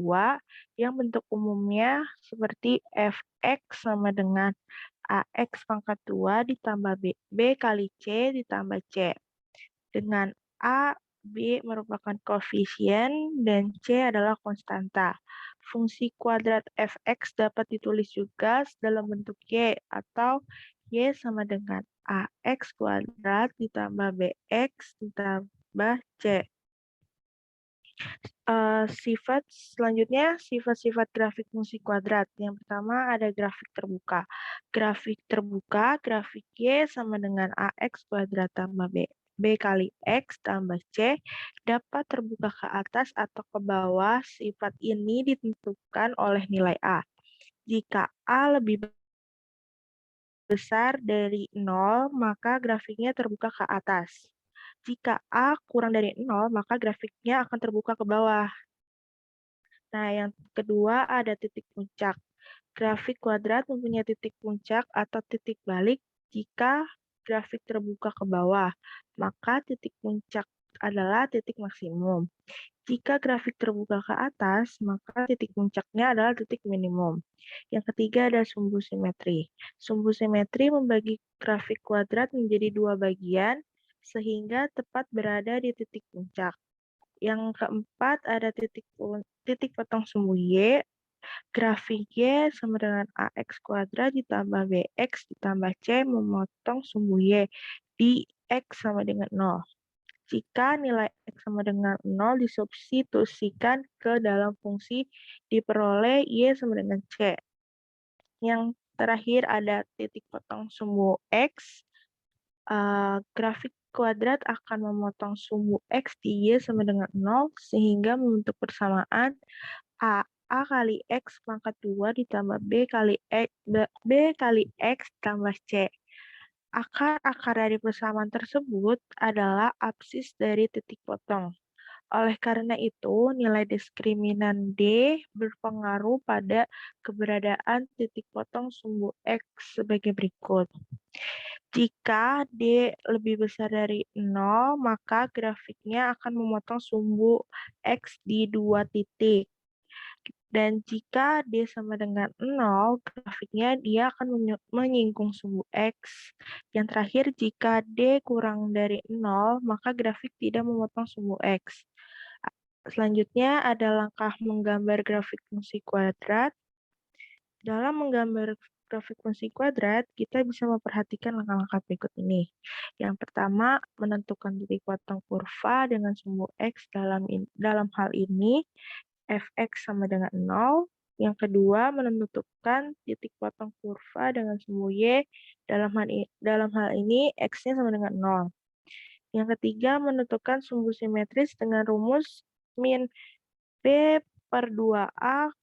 [SPEAKER 8] yang bentuk umumnya seperti fx sama dengan ax pangkat 2 ditambah b kali c ditambah c. Dengan a, b merupakan koefisien dan c adalah konstanta. Fungsi kuadrat fx dapat ditulis juga dalam bentuk y atau y sama dengan ax kuadrat ditambah bx ditambah c. Selanjutnya sifat-sifat grafik fungsi kuadrat. Yang pertama ada grafik terbuka. Grafik terbuka, grafik y sama dengan ax kuadrat tambah b kali x tambah c dapat terbuka ke atas atau ke bawah. Sifat ini ditentukan oleh nilai a. Jika a lebih besar dari 0, maka grafiknya terbuka ke atas. Jika A kurang dari 0, maka grafiknya akan terbuka ke bawah. Nah, yang kedua ada titik puncak. Grafik kuadrat mempunyai titik puncak atau titik balik jika grafik terbuka ke bawah, maka titik puncak adalah titik maksimum. Jika grafik terbuka ke atas, maka titik puncaknya adalah titik minimum. Yang ketiga ada sumbu simetri. Sumbu simetri membagi grafik kuadrat menjadi dua bagian, sehingga tepat berada di titik puncak. Yang keempat ada titik potong sumbu Y. Grafik Y sama dengan AX kuadrat ditambah BX ditambah C memotong sumbu Y di X sama dengan 0. Jika nilai X sama dengan 0 disubstitusikan ke dalam fungsi diperoleh Y sama dengan C. Yang terakhir ada titik potong sumbu X. Grafik kuadrat akan memotong sumbu X di Y sama dengan 0, sehingga membentuk persamaan A kali X pangkat 2 ditambah B kali X tambah C. Akar dari persamaan tersebut adalah absis dari titik potong. Oleh karena itu, nilai diskriminan D berpengaruh pada keberadaan titik potong sumbu X sebagai berikut. Jika D lebih besar dari 0, maka grafiknya akan memotong sumbu X di 2 titik. Dan jika D sama dengan 0, grafiknya dia akan menyinggung sumbu X. Yang terakhir, jika D kurang dari 0, maka grafik tidak memotong sumbu X. Selanjutnya ada langkah menggambar grafik fungsi kuadrat. Dalam menggambar grafik fungsi kuadrat, kita bisa memperhatikan langkah-langkah berikut ini. Yang pertama, menentukan titik potong kurva dengan sumbu X dalam hal ini, fx sama dengan 0. Yang kedua, menentukan titik potong kurva dengan sumbu Y dalam hal ini X-nya sama dengan 0. Yang ketiga, menentukan sumbu simetris dengan rumus min B per 2A,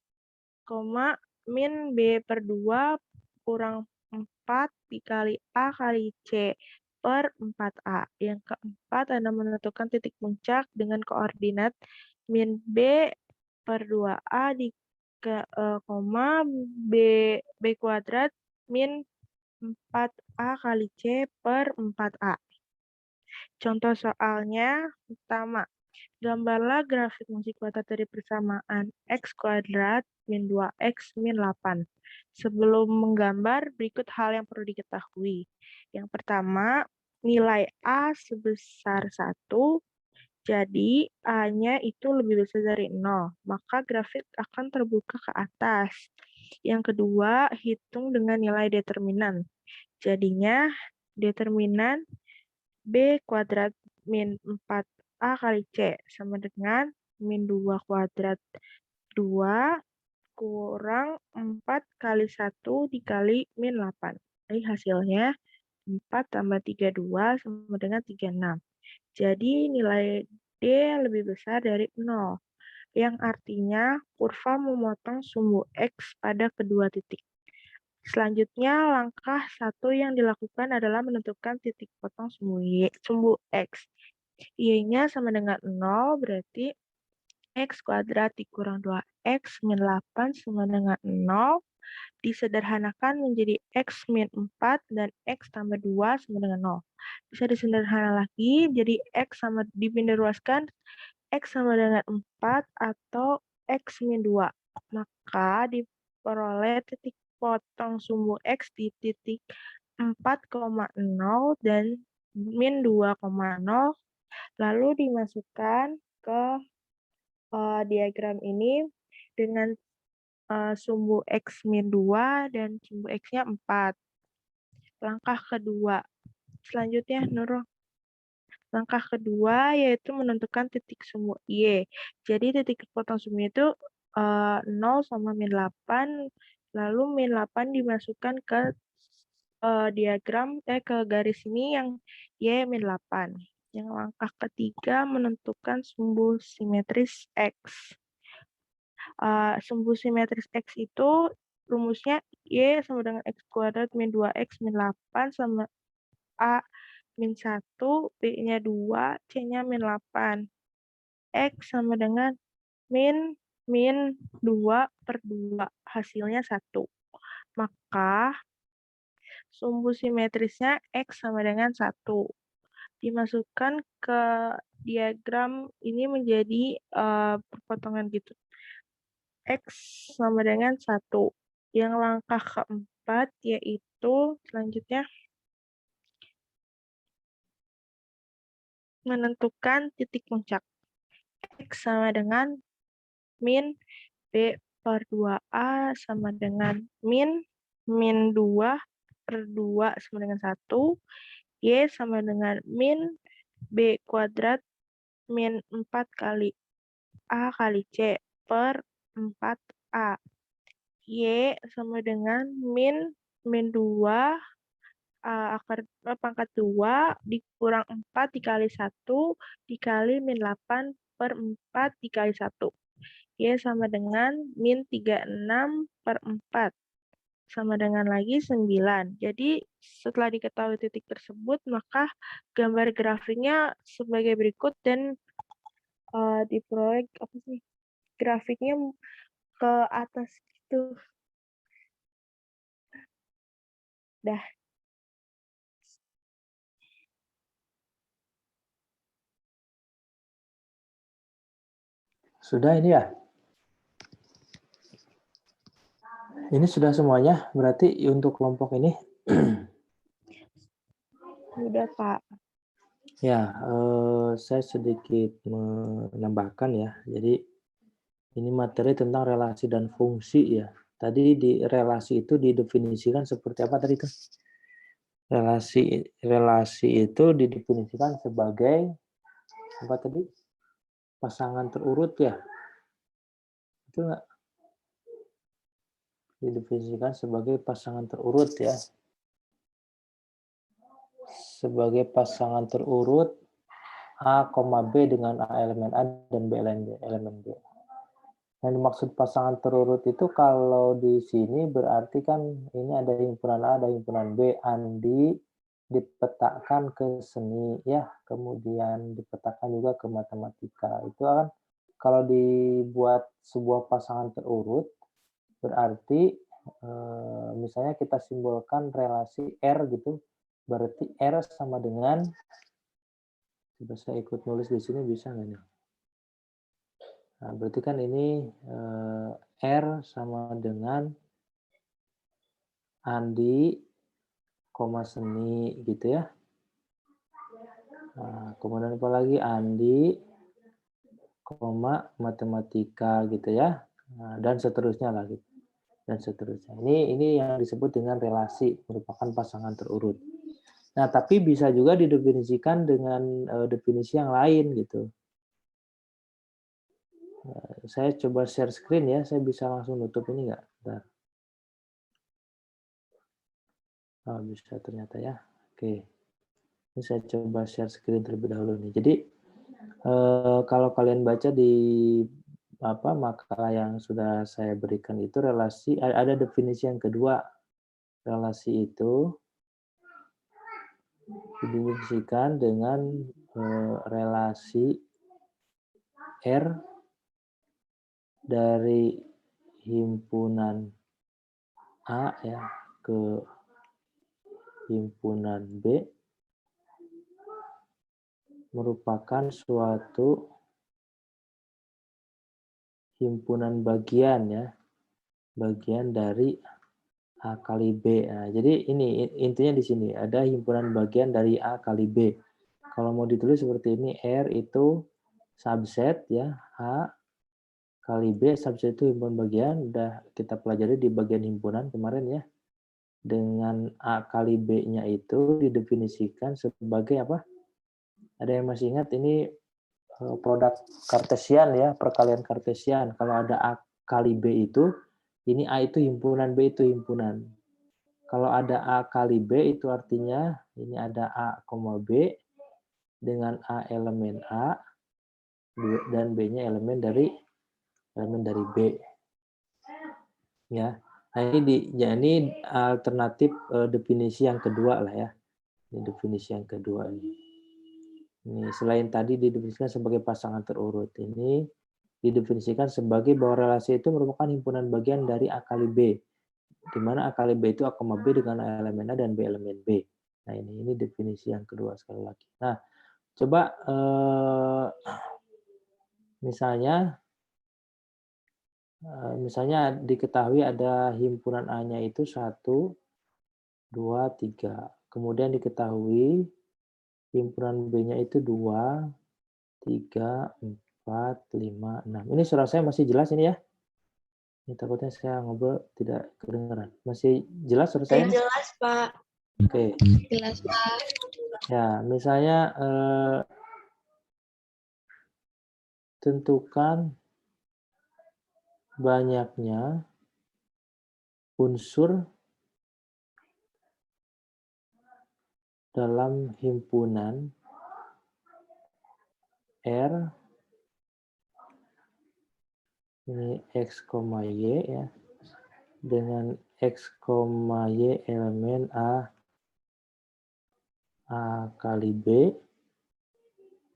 [SPEAKER 8] min B per 2 kurang 4 dikali A kali C per 4A. Yang keempat, Anda menentukan titik puncak dengan koordinat min B per 2A B kuadrat min 4A kali C per 4A. Contoh soalnya, pertama, gambarlah grafik fungsi kuadrat dari persamaan X kuadrat min 2X min 8. Sebelum menggambar, berikut hal yang perlu diketahui. Yang pertama, nilai A sebesar 1, jadi A-nya itu lebih besar dari 0, maka grafik akan terbuka ke atas. Yang kedua, hitung dengan nilai determinan. Jadinya, determinan B kuadrat min 4A kali C sama dengan min 2 kuadrat 2 kurang 4 kali 1 dikali min 8. Jadi hasilnya 4 tambah 32 sama dengan 36. Jadi nilai D lebih besar dari 0, yang artinya kurva memotong sumbu X pada kedua titik. Selanjutnya, langkah 1 yang dilakukan adalah menentukan titik potong sumbu X. Y-nya sama dengan 0, berarti X kuadrat dikurang 2X min 8 sama dengan 0. Disederhanakan menjadi X min 4 dan X tambah 2 sama dengan 0. Bisa disederhanakan lagi, jadi X sama dipindah ruaskan, X sama dengan 4 atau X min 2. Maka diperoleh titik potong sumbu X di titik 4,0 dan min 2,0, lalu dimasukkan ke diagram ini dengan sumbu X min 2 dan sumbu X-nya 4. Langkah kedua. Selanjutnya, Nurul. Langkah kedua yaitu menentukan titik sumbu Y. Jadi titik potong sumbu itu 0 sama min 8, lalu min 8 dimasukkan ke diagram ke garis ini yang Y min 8. Yang langkah ketiga menentukan sumbu simetris X. Sumbu simetris X itu rumusnya Y sama dengan X kuadrat min 2X min 8 sama A min 1, B-nya 2, C-nya min 8. X sama dengan min 2 per 2, hasilnya 1. Maka sumbu simetrisnya X sama dengan 1. Dimasukkan ke diagram ini menjadi perpotongan gitu. X sama dengan 1. Yang langkah keempat yaitu selanjutnya menentukan titik puncak. X sama dengan min B per 2A sama dengan min 2 per 2 sama dengan 1. Y sama dengan min B kuadrat min 4 kali A kali C per 4A. Y sama dengan min min 2 pangkat 2 dikurang 4 dikali 1 dikali min 8 per 4 dikali 1. Ya, sama dengan min 36 per 4. Sama dengan lagi 9. Jadi, setelah diketahui titik tersebut, maka gambar grafiknya sebagai berikut dan diproyek grafiknya ke atas gitu. Dah.
[SPEAKER 3] Sudah ini ya? Ini sudah semuanya, berarti untuk kelompok ini?
[SPEAKER 8] Sudah, Pak.
[SPEAKER 3] Ya, saya sedikit menambahkan ya. Jadi ini materi tentang relasi dan fungsi ya. Tadi di relasi itu didefinisikan seperti apa tadi itu? Relasi itu didefinisikan sebagai apa tadi? Pasangan terurut ya. Itu enggak? Didefinisikan sebagai pasangan terurut ya. Sebagai pasangan terurut A, B dengan A elemen A dan B elemen B. Yang dimaksud pasangan terurut itu kalau di sini berarti kan ini ada himpunan A, ada himpunan B. Andi dipetakan ke seni ya, kemudian dipetakan juga ke matematika. Itu kan kalau dibuat sebuah pasangan terurut berarti misalnya kita simbolkan relasi R gitu, berarti R sama dengan, coba saya ikut nulis di sini bisa nggak nih? Nah, berarti kan ini R sama dengan Andi, seni gitu ya. Nah, kemudian apa lagi? Andi, matematika gitu ya. Nah, dan seterusnya lagi. Dan seterusnya. Ini yang disebut dengan relasi, merupakan pasangan terurut. Nah, tapi bisa juga didefinisikan dengan definisi yang lain gitu. Saya coba share screen ya, saya bisa langsung nutup ini nggak? Bentar. Oh, bisa ternyata ya. Oke. Ini saya coba share screen terlebih dahulu nih. Jadi kalau kalian baca di makalah yang sudah saya berikan itu relasi, ada definisi yang kedua. Relasi itu didefinisikan dengan relasi R dari himpunan A ya ke himpunan B merupakan suatu himpunan bagian ya, bagian dari A kali B. Nah, jadi ini intinya di sini ada himpunan bagian dari A kali B. Kalau mau ditulis seperti ini, R itu subset ya, A kali B, subset itu himpunan bagian, udah kita pelajari di bagian himpunan kemarin ya. Dengan A kali B-nya itu didefinisikan sebagai apa? Ada yang masih ingat ini produk kartesian ya, perkalian kartesian. Kalau ada A kali B itu, ini A itu himpunan, B itu himpunan. Kalau ada A kali B itu artinya ini ada A, B dengan A elemen A dan B-nya elemen dari B. Ya. Nah, ini alternatif definisi yang kedua lah ya. Ini definisi yang kedua ini. Ini selain tadi didefinisikan sebagai pasangan terurut, ini didefinisikan sebagai bahwa relasi itu merupakan himpunan bagian dari A kali B, di mana A kali B itu A, B dengan A elemen A dan B elemen B. Nah, ini definisi yang kedua sekali lagi. Nah, coba misalnya diketahui ada himpunan A-nya itu 1, 2, 3. Kemudian diketahui himpunan B-nya itu 2, 3, 4, 5, 6. Ini suara saya masih jelas ini ya? Ini takutnya saya ngobrol tidak kedengaran. Masih jelas suara saya?
[SPEAKER 4] Jelas, Pak.
[SPEAKER 3] Oke.
[SPEAKER 4] Jelas, Pak.
[SPEAKER 3] Ya, misalnya tentukan banyaknya unsur dalam himpunan R, ini X, Y ya, dengan X, Y elemen A kali B,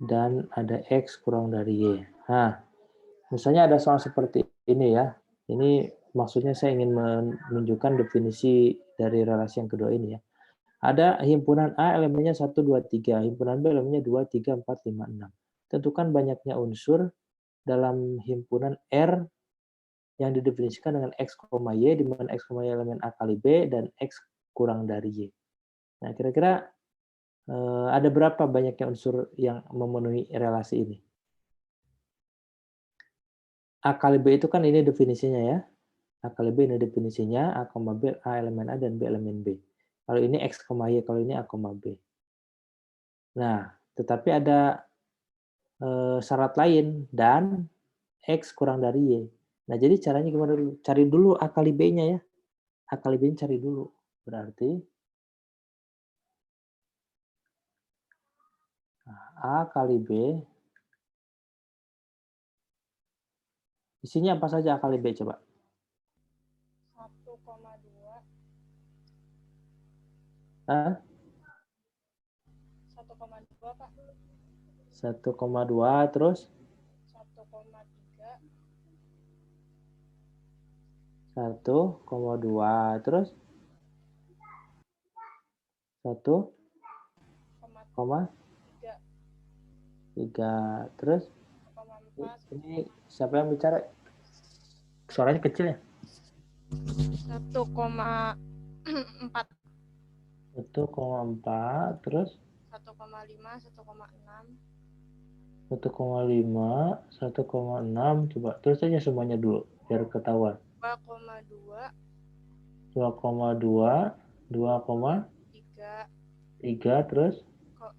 [SPEAKER 3] dan ada X kurang dari Y. Nah, misalnya ada soal seperti ini ya, ini maksudnya saya ingin menunjukkan definisi dari relasi yang kedua ini ya. Ada himpunan A elemennya 1, 2, 3, himpunan B elemennya 2, 3, 4, 5, 6. Tentukan banyaknya unsur dalam himpunan R yang didefinisikan dengan X, Y, di mana X, Y elemen A kali B dan X kurang dari Y. Nah, kira-kira ada berapa banyaknya unsur yang memenuhi relasi ini? A kali B itu kan ini definisinya ya. A kali B ini definisinya, A, B, A elemen A dan B elemen B. Kalau ini X, Y, kalau ini A, B. Nah, tetapi ada syarat lain, dan X kurang dari Y. Nah, jadi caranya gimana dulu? Cari dulu A kali B-nya ya. A kali B-nya cari dulu. Berarti A kali B, isinya apa saja A kali B coba?
[SPEAKER 5] 1,2.
[SPEAKER 3] Hah?
[SPEAKER 5] 1,2, Pak.
[SPEAKER 3] 1,2 terus?
[SPEAKER 5] 1,3.
[SPEAKER 3] 1,2 terus? 1,3 terus?
[SPEAKER 5] 1,4.
[SPEAKER 3] Ini siapa yang bicara? Suaranya kecil ya?
[SPEAKER 5] 1,4.
[SPEAKER 3] 1,4 terus?
[SPEAKER 5] 1,5, 1,6.
[SPEAKER 3] 1,5, 1,6, coba terus aja semuanya dulu biar ketahuan.
[SPEAKER 5] 2,2.
[SPEAKER 3] 2,2, 2,3 terus?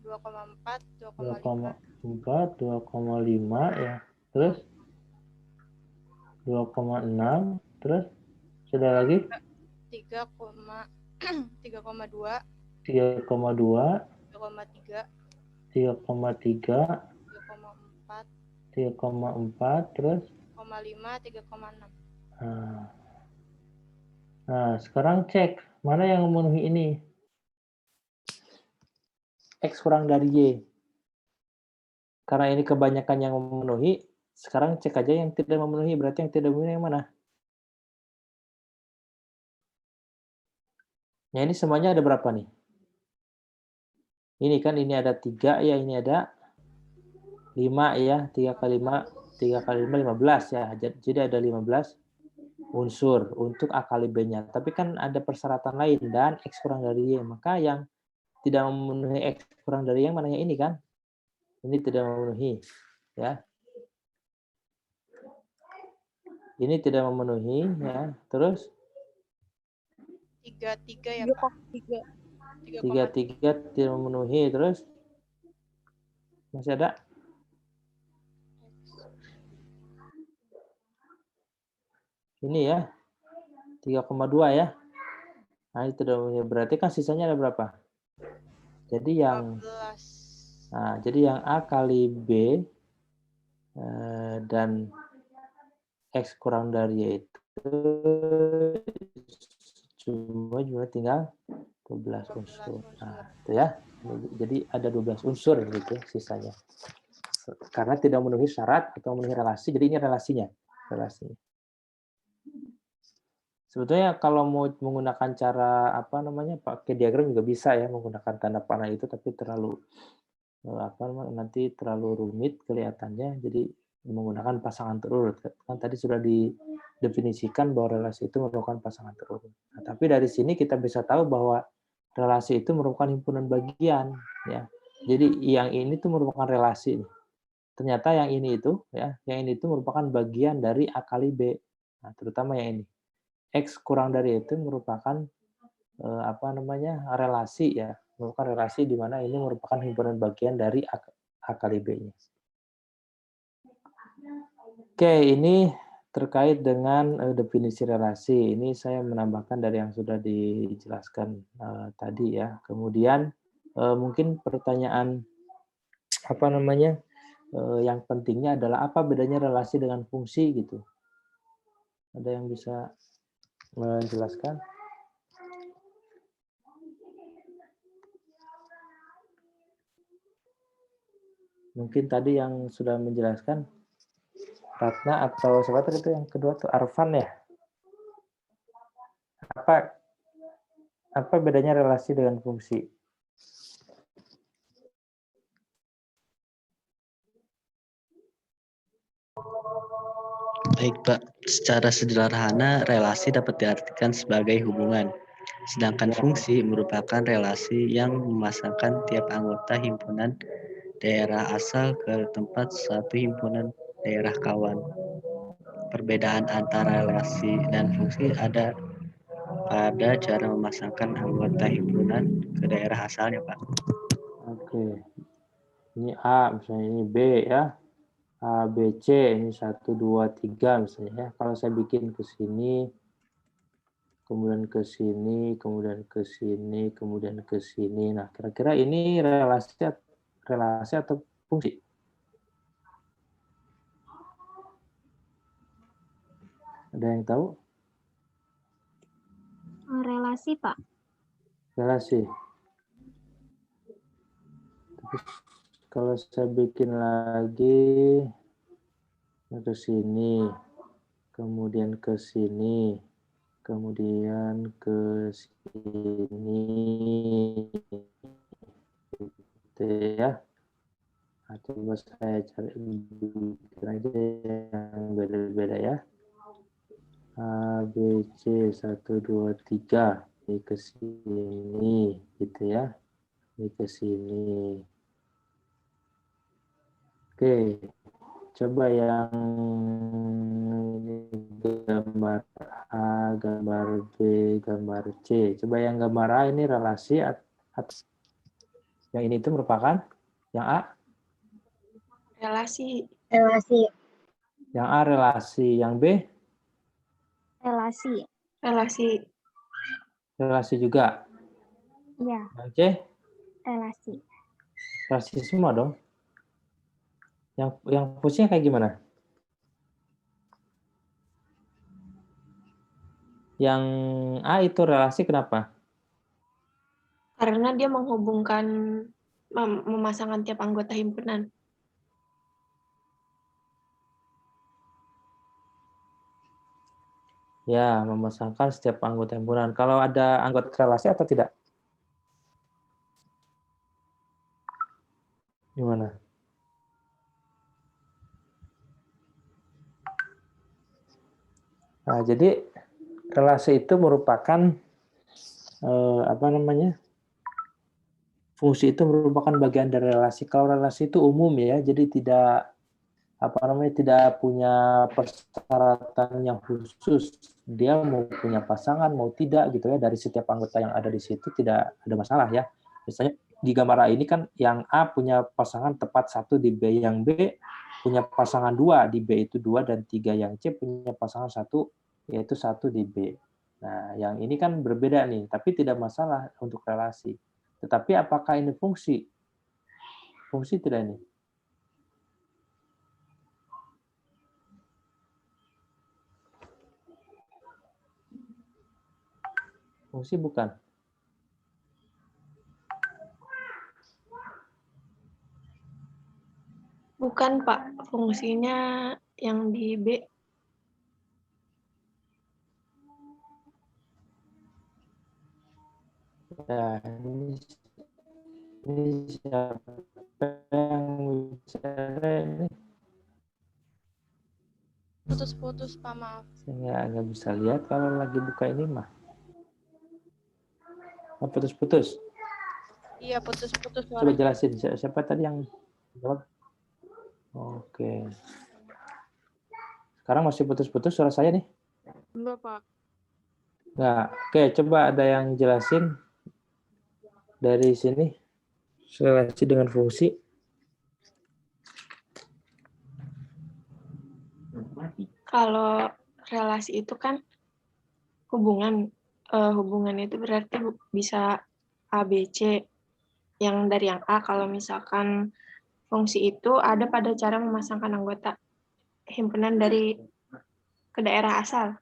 [SPEAKER 5] 2,4, 2,5.
[SPEAKER 3] 2,4, 2,5 ya. Terus? 2,6 terus? Sudah lagi?
[SPEAKER 5] 3,2.
[SPEAKER 3] 3,2,
[SPEAKER 5] 3,3.
[SPEAKER 3] 3,3, 3,4 terus?
[SPEAKER 5] 3,5, 3,6.
[SPEAKER 3] Nah, sekarang cek mana yang memenuhi ini. X kurang dari Y. Karena ini kebanyakan yang memenuhi, sekarang cek aja yang tidak memenuhi. Berarti yang tidak memenuhi yang mana? Nah, ini semuanya ada berapa nih? Ini kan ini ada 3 ya, ini ada 5 ya, 3 kali 5, 3 kali 5, 15 ya. Jadi ada 15 unsur untuk A kali B-nya. Tapi kan ada persyaratan lain, dan X kurang dari Y. Maka yang tidak memenuhi X kurang dari Y yang mananya ini kan? Ini tidak memenuhi. Ya. Ini tidak memenuhi. Ya. Terus?
[SPEAKER 5] 3,3 ya, Pak.
[SPEAKER 3] 3,3 tidak memenuhi. Terus? Masih ada? Ini ya. 3,2 ya. Nah, itu berarti kan sisanya ada berapa? Jadi yang
[SPEAKER 5] 15.
[SPEAKER 3] Nah, jadi yang A kali B dan X kurang dari Y itu cuma tinggal 12 unsur. Nah, itu ya. Jadi ada 12 unsur gitu sisanya. Karena tidak memenuhi syarat atau memenuhi relasi, jadi ini relasinya. Sebetulnya kalau mau menggunakan cara pakai diagram juga bisa ya, menggunakan tanda panah itu, tapi terlalu nanti terlalu rumit kelihatannya, jadi menggunakan pasangan terurut. Kan tadi sudah didefinisikan bahwa relasi itu merupakan pasangan terurut. Nah, tapi dari sini kita bisa tahu bahwa relasi itu merupakan himpunan bagian ya. Jadi yang ini tuh merupakan relasi. Ternyata yang ini itu merupakan bagian dari A kali B. Nah, terutama yang ini. X kurang dari itu merupakan relasi ya, merupakan relasi di mana ini merupakan himpunan bagian dari A kali B-nya. Oke, ini terkait dengan definisi relasi. Ini saya menambahkan dari yang sudah dijelaskan tadi ya. Kemudian mungkin pertanyaan apa namanya yang pentingnya adalah apa bedanya relasi dengan fungsi gitu. Ada yang bisa menjelaskan? Mungkin tadi yang sudah menjelaskan Ratna atau siapa tadi itu yang kedua tuh Arfan ya. Apa bedanya relasi dengan fungsi?
[SPEAKER 2] Baik Pak, secara sederhana relasi dapat diartikan sebagai hubungan. Sedangkan fungsi merupakan relasi yang memasangkan tiap anggota himpunan daerah asal ke tempat satu himpunan daerah kawan. Perbedaan antara relasi dan fungsi ada pada cara memasangkan anggota himpunan ke daerah asalnya, Pak.
[SPEAKER 3] Oke. Ini A, misalnya ini B ya. A, B, C, ini 1, 2, 3 misalnya ya. Kalau saya bikin ke sini, kemudian ke sini, kemudian ke sini, kemudian ke sini. Nah, kira-kira ini relasi atau fungsi? Ada yang tahu?
[SPEAKER 1] Relasi, Pak.
[SPEAKER 3] Relasi. Terus kalau saya bikin lagi ke sini, kemudian ke sini, kemudian ke sini, gitu ya. Nah, coba saya cari bikin aja yang beda-beda ya. A, B, C, 1, 2, 3. Ini ke sini, gitu ya. Ini ke sini. Oke, coba yang gambar A, gambar B, gambar C. Coba yang gambar A ini relasi yang ini itu merupakan yang A?
[SPEAKER 4] Relasi.
[SPEAKER 3] Yang A relasi, yang B?
[SPEAKER 1] Relasi.
[SPEAKER 3] Relasi juga.
[SPEAKER 1] Iya,
[SPEAKER 3] Yang C?
[SPEAKER 1] relasi.
[SPEAKER 3] Relasi semua dong. Yang fungsinya kayak gimana? Yang A itu relasi kenapa?
[SPEAKER 4] Karena dia menghubungkan, memasangkan tiap anggota himpunan.
[SPEAKER 3] Ya, memasangkan setiap anggota himpunan. Kalau ada anggota relasi atau tidak? Gimana? Nah, jadi relasi itu merupakan apa namanya? Fungsi itu merupakan bagian dari relasi. Kalau relasi itu umum ya, jadi tidak tidak punya persyaratan yang khusus. Dia mau punya pasangan mau tidak gitu ya, dari setiap anggota yang ada di situ tidak ada masalah ya. Misalnya di gambar A ini kan yang A punya pasangan tepat 1 di B, yang B punya pasangan 2 di B itu 2 dan 3, yang C punya pasangan 1 yaitu 1 di B. Nah, yang ini kan berbeda nih, tapi tidak masalah untuk relasi. Tetapi apakah ini fungsi? Fungsi tidak ini? Fungsi bukan?
[SPEAKER 4] Bukan, Pak. Fungsinya yang di B.
[SPEAKER 3] Nah, ini siapa yang bicara ini?
[SPEAKER 5] Putus-putus, Pak, maaf.
[SPEAKER 3] Saya nggak bisa lihat kalau lagi buka ini mah. Oh, putus-putus.
[SPEAKER 5] Iya, putus-putus
[SPEAKER 3] Coba
[SPEAKER 5] suaranya.
[SPEAKER 3] jelasin siapa tadi yang jawab. Oke. Sekarang masih putus-putus suara saya nih?
[SPEAKER 5] Enggak, Pak.
[SPEAKER 3] Nggak. Oke, coba ada yang jelasin dari sini relasi dengan fungsi.
[SPEAKER 4] Kalau relasi itu kan hubungan. Hubungan itu berarti bisa A, B, C. yang dari yang A, kalau misalkan fungsi itu ada pada cara memasangkan anggota himpunan ke daerah asal.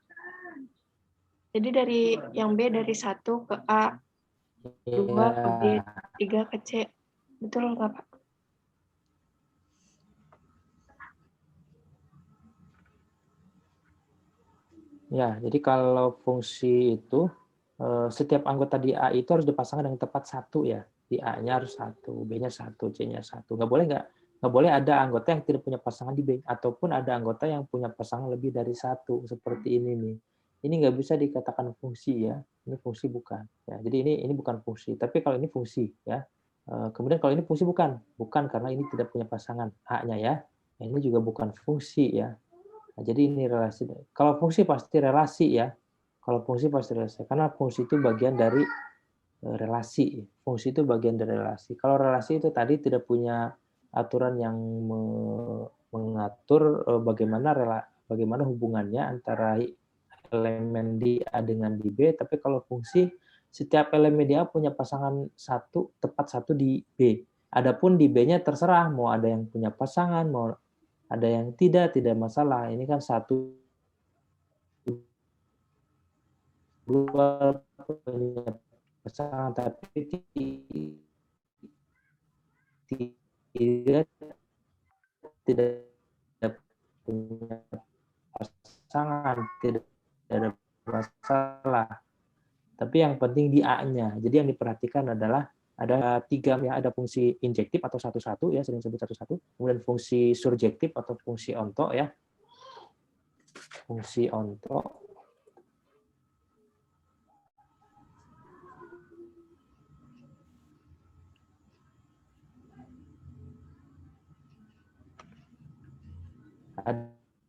[SPEAKER 4] Jadi dari yang B dari 1 ke A, 2 ke B, 3 ke C. Betul nggak, Pak?
[SPEAKER 3] Ya, jadi kalau fungsi itu setiap anggota di A itu harus dipasangkan dengan tepat 1 ya. Di A-nya harus 1, B-nya 1, C-nya 1. Nggak boleh ada anggota yang tidak punya pasangan di B, ataupun ada anggota yang punya pasangan lebih dari 1, seperti ini nih. Ini nggak bisa dikatakan fungsi ya. Ini fungsi bukan. Ya, jadi ini bukan fungsi. Tapi kalau ini fungsi ya. Kemudian kalau ini fungsi bukan karena ini tidak punya pasangan A-nya ya. Nah, ini juga bukan fungsi ya. Nah, jadi ini relasi. Kalau fungsi pasti relasi ya. Kalau fungsi pasti relasi. Karena fungsi itu bagian dari relasi. Fungsi itu bagian dari relasi. Kalau relasi itu tadi tidak punya aturan yang mengatur bagaimana hubungannya antara elemen di A dengan di B. Tapi kalau fungsi, setiap elemen di A punya pasangan tepat 1 di B. Adapun di B-nya terserah, mau ada yang punya pasangan, mau ada yang tidak masalah. Ini kan 1, 2 punya pasangan, tapi tidak punya pasangan, tidak ada masalah. Tapi yang penting di A-nya. Jadi yang diperhatikan adalah ada 3 ya, ada fungsi injektif atau satu-satu ya, sering disebut satu-satu. Kemudian fungsi surjektif atau fungsi onto ya. Fungsi onto. Ada